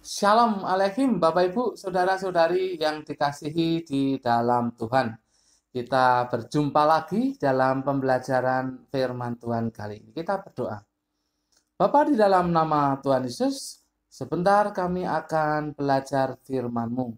Shalom Alaikum Bapak Ibu, Saudara-saudari yang dikasihi di dalam Tuhan. Kita berjumpa lagi dalam pembelajaran firman Tuhan kali ini. Kita berdoa. Bapa, di dalam nama Tuhan Yesus, sebentar kami akan belajar firman-Mu.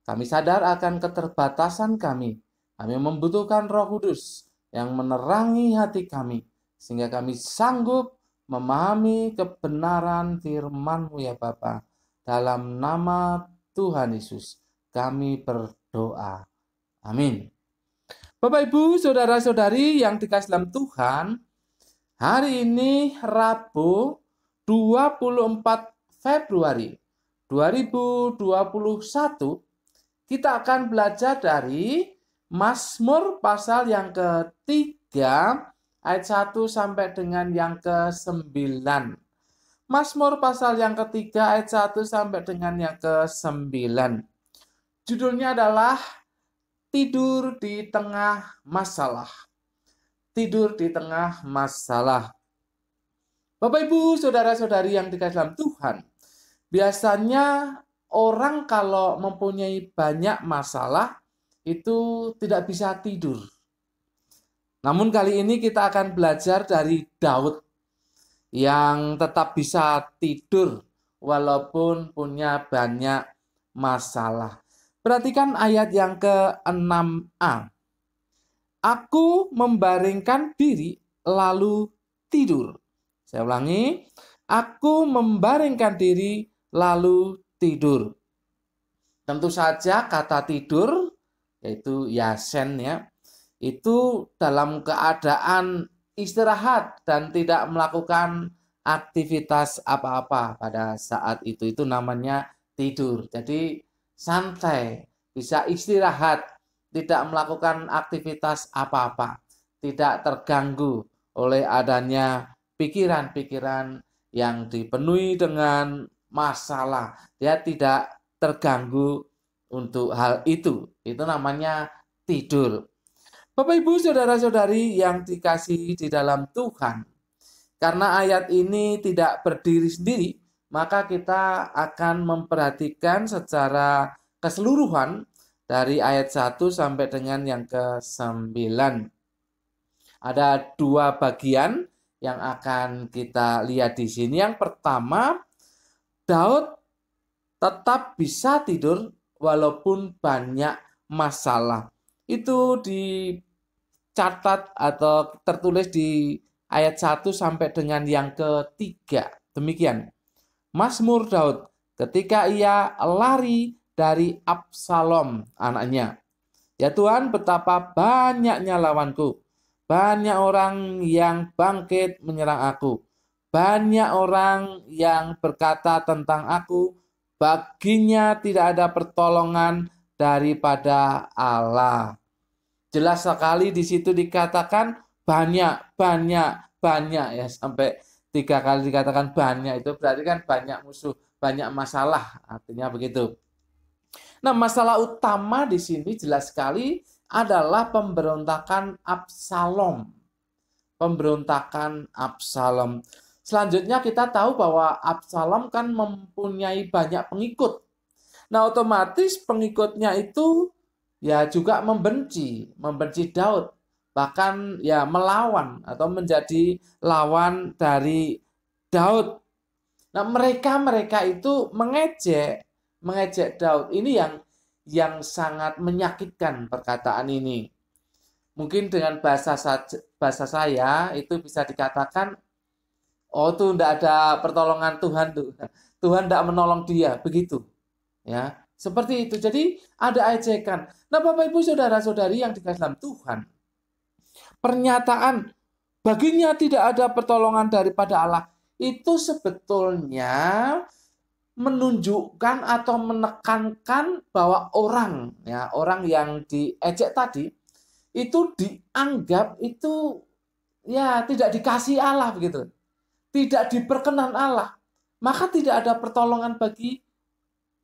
Kami sadar akan keterbatasan kami. Kami membutuhkan Roh Kudus yang menerangi hati kami, sehingga kami sanggup memahami kebenaran firman-Mu ya Bapa. Dalam nama Tuhan Yesus, kami berdoa. Amin. Bapak, Ibu, Saudara-saudari yang dikasihi dalam Tuhan, hari ini Rabu 24 Februari 2021, kita akan belajar dari Mazmur pasal yang ketiga, ayat 1 sampai dengan yang ke-9. Mazmur pasal yang ketiga ayat 1 sampai dengan yang ke-9. Judulnya adalah Tidur di Tengah Masalah. Tidur di tengah masalah. Bapak, Ibu, Saudara-saudari yang dikasihi dalam Tuhan, biasanya orang kalau mempunyai banyak masalah itu tidak bisa tidur. Namun kali ini kita akan belajar dari Daud yang tetap bisa tidur walaupun punya banyak masalah. Perhatikan ayat yang ke-6a. Aku membaringkan diri lalu tidur. Saya ulangi. Aku membaringkan diri lalu tidur. Tentu saja kata tidur, yaitu yasen ya, itu dalam keadaan istirahat dan tidak melakukan aktivitas apa-apa pada saat itu. Itu namanya tidur. Jadi santai, bisa istirahat, tidak melakukan aktivitas apa-apa, tidak terganggu oleh adanya pikiran-pikiran yang dipenuhi dengan masalah. Dia tidak terganggu untuk hal itu. Itu namanya tidur. Bapak, Ibu, Saudara-saudari yang dikasihi di dalam Tuhan, karena ayat ini tidak berdiri sendiri, maka kita akan memperhatikan secara keseluruhan dari ayat 1 sampai dengan yang ke-9. Ada dua bagian yang akan kita lihat di sini. Yang pertama, Daud tetap bisa tidur walaupun banyak masalah. Itu dicatat atau tertulis di ayat 1 sampai dengan yang ketiga. Demikian. Mazmur Daud ketika ia lari dari Absalom anaknya. Ya Tuhan, betapa banyaknya lawanku. Banyak orang yang bangkit menyerang aku. Banyak orang yang berkata tentang aku, baginya tidak ada pertolongan daripada Allah. Jelas sekali di situ dikatakan banyak ya, sampai 3 kali dikatakan banyak, itu berarti kan banyak musuh, banyak masalah, artinya begitu. Nah, masalah utama di sini jelas sekali adalah pemberontakan Absalom. Pemberontakan Absalom. Selanjutnya kita tahu bahwa Absalom kan mempunyai banyak pengikut. Nah, otomatis pengikutnya itu ya juga membenci Daud. Bahkan ya melawan atau menjadi lawan dari Daud. Nah, mereka itu mengejek Daud. Ini yang sangat menyakitkan perkataan ini. Mungkin dengan bahasa saya itu bisa dikatakan, oh tuh tidak ada pertolongan Tuhan tuh. Tuhan tidak menolong dia, begitu. Ya, seperti itu. Jadi ada ejekan. Nah, Bapak, Ibu, Saudara-saudari yang dikasihi dalam Tuhan, pernyataan baginya tidak ada pertolongan daripada Allah itu sebetulnya menunjukkan atau menekankan bahwa orang yang diejek tadi itu dianggap itu ya tidak dikasih Allah begitu. Tidak diperkenan Allah. Maka tidak ada pertolongan bagi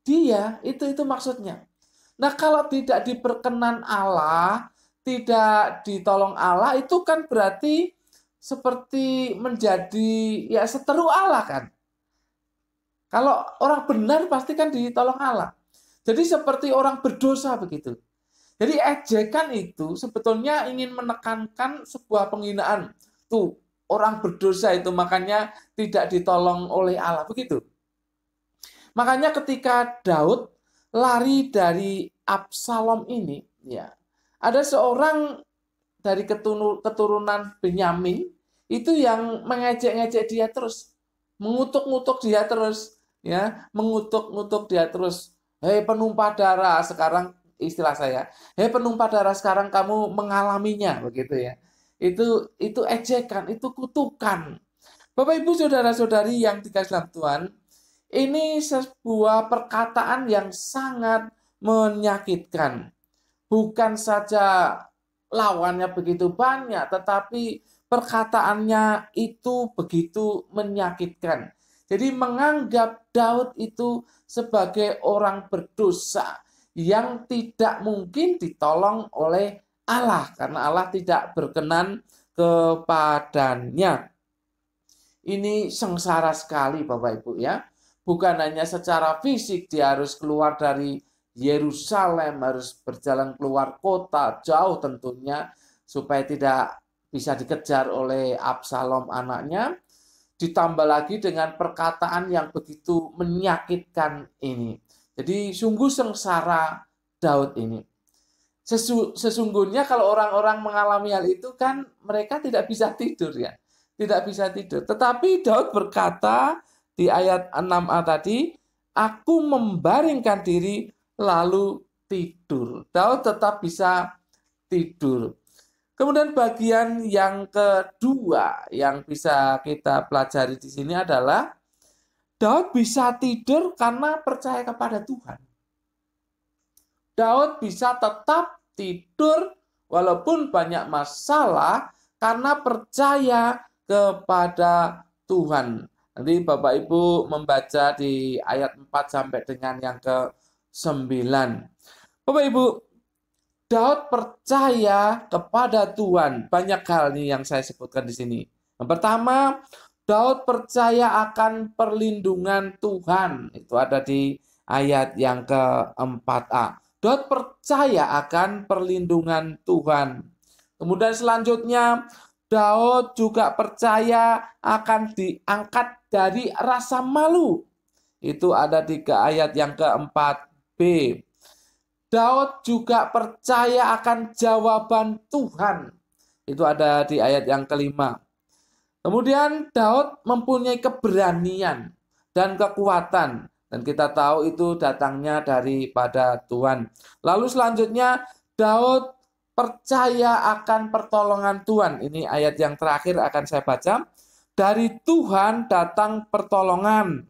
dia, itu maksudnya. Nah, kalau tidak diperkenan Allah, tidak ditolong Allah, itu kan berarti seperti menjadi ya seteru Allah kan. Kalau orang benar pasti kan ditolong Allah. Jadi seperti orang berdosa begitu. Jadi ejekan itu sebetulnya ingin menekankan sebuah penghinaan. Tuh, orang berdosa itu makanya tidak ditolong oleh Allah begitu. Makanya ketika Daud lari dari Absalom ini, ya, ada seorang dari keturunan Benyamin itu yang mengejek-ngejek dia terus, mengutuk-ngutuk dia terus, ya, mengutuk-ngutuk dia terus. Hei penumpah darah, sekarang istilah saya, hei penumpah darah, sekarang kamu mengalaminya, begitu ya. Itu ejekan, itu kutukan. Bapak Ibu saudara-saudari yang dikasihi dalam Tuhan, ini sebuah perkataan yang sangat menyakitkan. Bukan saja lawannya begitu banyak, tetapi perkataannya itu begitu menyakitkan. Jadi menganggap Daud itu sebagai orang berdosa yang tidak mungkin ditolong oleh Allah, karena Allah tidak berkenan kepadanya. Ini sengsara sekali Bapak Ibu ya. Bukan hanya secara fisik dia harus keluar dari Yerusalem, harus berjalan keluar kota, jauh tentunya, supaya tidak bisa dikejar oleh Absalom anaknya. Ditambah lagi dengan perkataan yang begitu menyakitkan ini. Jadi sungguh sengsara Daud ini. Sesungguhnya kalau orang-orang mengalami hal itu kan mereka tidak bisa tidur ya. Tidak bisa tidur. Tetapi Daud berkata di ayat 6a tadi, aku membaringkan diri lalu tidur. Daud tetap bisa tidur. Kemudian bagian yang kedua yang bisa kita pelajari di sini adalah Daud bisa tidur karena percaya kepada Tuhan. Daud bisa tetap tidur walaupun banyak masalah karena percaya kepada Tuhan. Nanti Bapak Ibu membaca di ayat 4 sampai dengan yang ke-9. Bapak Ibu, Daud percaya kepada Tuhan. Banyak hal nih yang saya sebutkan di sini. Yang pertama, Daud percaya akan perlindungan Tuhan. Itu ada di ayat yang ke-4a. Daud percaya akan perlindungan Tuhan. Kemudian selanjutnya, Daud juga percaya akan diangkat dari rasa malu. Itu ada di ayat yang ke-4b. Daud juga percaya akan jawaban Tuhan. Itu ada di ayat yang ke-5. Kemudian Daud mempunyai keberanian dan kekuatan. Dan kita tahu itu datangnya daripada Tuhan. Lalu selanjutnya Daud percaya akan pertolongan Tuhan. Ini ayat yang terakhir akan saya baca. Dari Tuhan datang pertolongan.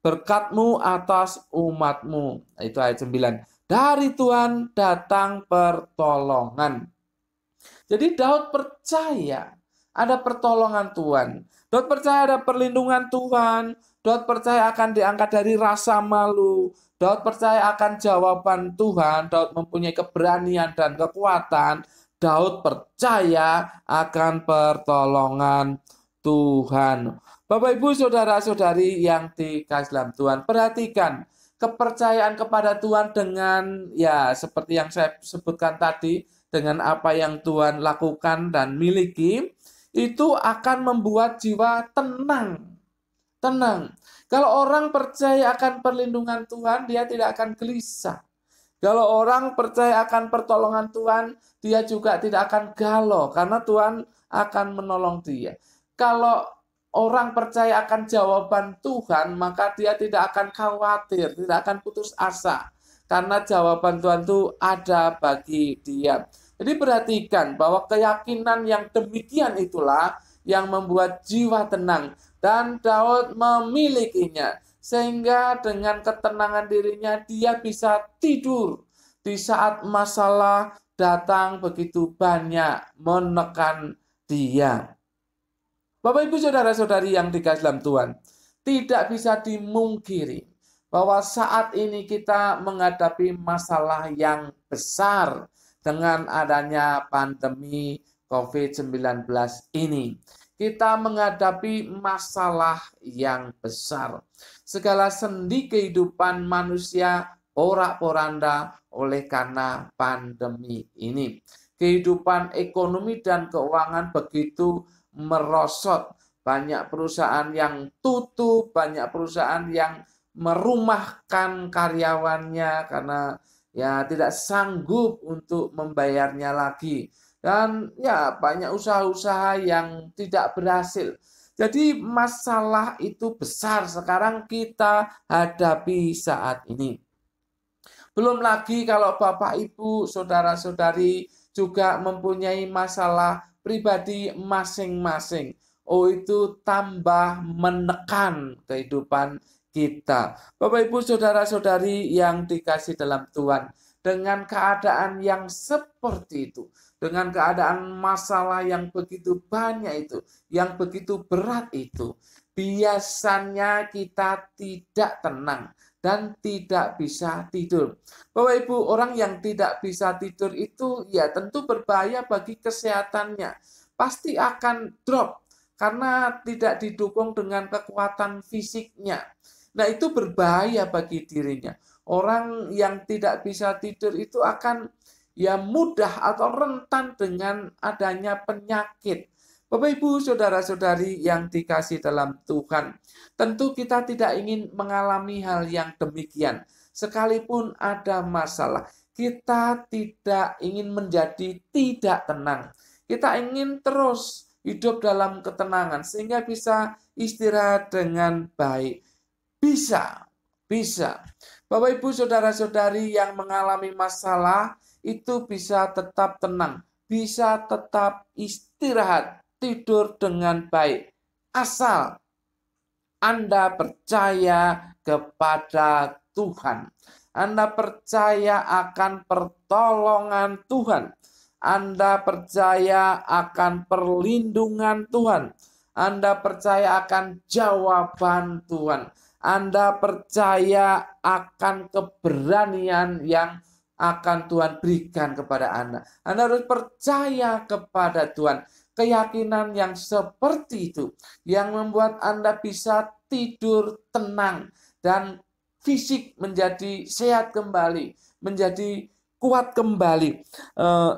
Berkat-Mu atas umat-Mu. Itu ayat 9. Dari Tuhan datang pertolongan. Jadi Daud percaya ada pertolongan Tuhan. Daud percaya ada perlindungan Tuhan. Daud percaya akan diangkat dari rasa malu. Daud percaya akan jawaban Tuhan. Daud mempunyai keberanian dan kekuatan. Daud percaya akan pertolongan Tuhan. Bapak Ibu saudara-saudari yang dikasihi dalam Tuhan, perhatikan kepercayaan kepada Tuhan dengan ya seperti yang saya sebutkan tadi, dengan apa yang Tuhan lakukan dan miliki, itu akan membuat jiwa tenang. Tenang. Kalau orang percaya akan perlindungan Tuhan, dia tidak akan gelisah. Kalau orang percaya akan pertolongan Tuhan, dia juga tidak akan galau karena Tuhan akan menolong dia. Kalau orang percaya akan jawaban Tuhan, maka dia tidak akan khawatir, tidak akan putus asa. Karena jawaban Tuhan itu ada bagi dia. Jadi perhatikan bahwa keyakinan yang demikian itulah yang membuat jiwa tenang. Dan Daud memilikinya. Sehingga dengan ketenangan dirinya dia bisa tidur di saat masalah datang begitu banyak menekan dia. Bapak Ibu saudara-saudari yang dikasihi dalam Tuhan, tidak bisa dimungkiri bahwa saat ini kita menghadapi masalah yang besar dengan adanya pandemi COVID-19 ini. kita menghadapi masalah yang besar. Segala sendi kehidupan manusia porak-poranda oleh karena pandemi ini. Kehidupan ekonomi dan keuangan begitu merosot. Banyak perusahaan yang tutup, banyak perusahaan yang merumahkan karyawannya karena ya tidak sanggup untuk membayarnya lagi. Dan ya banyak usaha-usaha yang tidak berhasil. Jadi masalah itu besar sekarang kita hadapi saat ini. Belum lagi kalau Bapak, Ibu, saudara-saudari juga mempunyai masalah pribadi masing-masing. Oh, itu tambah menekan kehidupan kita. Bapak, Ibu, saudara-saudari yang dikasih dalam Tuhan, dengan keadaan yang seperti itu, dengan keadaan masalah yang begitu banyak itu, yang begitu berat itu, biasanya kita tidak tenang dan tidak bisa tidur. Bapak Ibu, orang yang tidak bisa tidur itu ya tentu berbahaya bagi kesehatannya. Pasti akan drop karena tidak didukung dengan kekuatan fisiknya. Nah, itu berbahaya bagi dirinya. Orang yang tidak bisa tidur itu akan ya mudah atau rentan dengan adanya penyakit. Bapak, Ibu, saudara-saudari yang dikasih dalam Tuhan, tentu kita tidak ingin mengalami hal yang demikian. Sekalipun ada masalah, kita tidak ingin menjadi tidak tenang. Kita ingin terus hidup dalam ketenangan sehingga bisa istirahat dengan baik. Bisa. Bapak, Ibu, saudara-saudari yang mengalami masalah itu bisa tetap tenang, bisa tetap istirahat, tidur dengan baik. Asal Anda percaya kepada Tuhan. Anda percaya akan pertolongan Tuhan. Anda percaya akan perlindungan Tuhan. Anda percaya akan jawaban Tuhan. Anda percaya akan keberanian yang akan Tuhan berikan kepada Anda. Anda harus percaya kepada Tuhan. Keyakinan yang seperti itu yang membuat Anda bisa tidur tenang dan fisik menjadi sehat kembali, menjadi kuat kembali.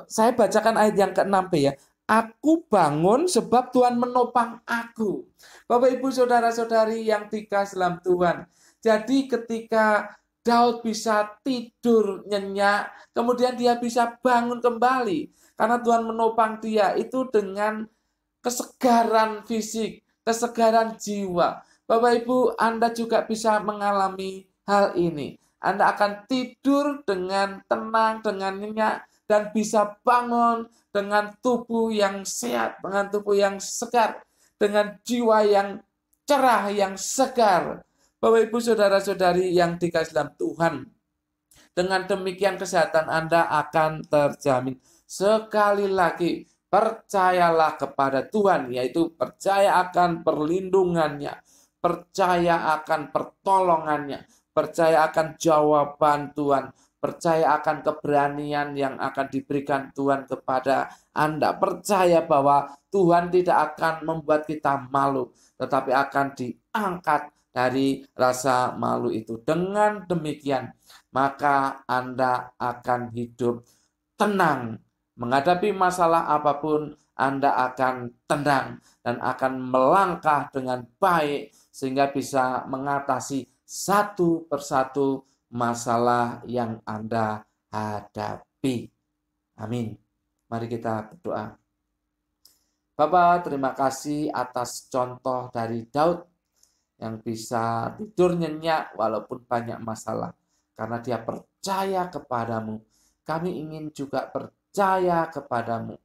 Saya bacakan ayat yang ke-6b ya. Aku bangun sebab Tuhan menopang aku. Bapak, Ibu, saudara-saudari yang dikasih dalam Tuhan. Jadi ketika Daud bisa tidur nyenyak, kemudian dia bisa bangun kembali. Karena Tuhan menopang dia itu dengan kesegaran fisik, kesegaran jiwa. Bapak, Ibu, Anda juga bisa mengalami hal ini. Anda akan tidur dengan tenang, dengan nyenyak, dan bisa bangun dengan tubuh yang sehat, dengan tubuh yang segar, dengan jiwa yang cerah, yang segar. Bapak, Ibu, saudara-saudari yang dikasih dalam Tuhan, dengan demikian kesehatan Anda akan terjamin. Sekali lagi, percayalah kepada Tuhan, yaitu percaya akan perlindungannya, percaya akan pertolongannya, percaya akan jawaban Tuhan, percaya akan keberanian yang akan diberikan Tuhan kepada Anda. Percaya bahwa Tuhan tidak akan membuat kita malu, tetapi akan diangkat dari rasa malu itu. Dengan demikian, maka Anda akan hidup tenang. Menghadapi masalah apapun, Anda akan tenang dan akan melangkah dengan baik sehingga bisa mengatasi satu persatu masalah yang Anda hadapi. Amin. Mari kita berdoa. Bapa, terima kasih atas contoh dari Daud yang bisa tidur nyenyak walaupun banyak masalah. Karena dia percaya kepadamu. Kami ingin juga percaya kepadamu.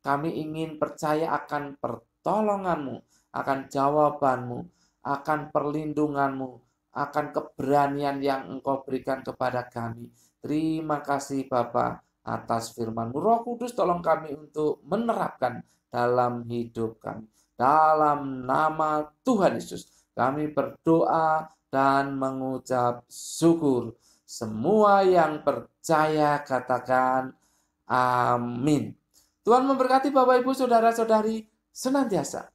Kami ingin percaya akan pertolonganmu, akan jawabanmu, akan perlindunganmu, akan keberanian yang Engkau berikan kepada kami. Terima kasih Bapa atas firman-Mu. Roh Kudus, tolong kami untuk menerapkan dalam hidup kami. Dalam nama Tuhan Yesus, kami berdoa dan mengucap syukur. Semua yang percaya katakan amin. Tuhan memberkati Bapak, Ibu, saudara-saudari senantiasa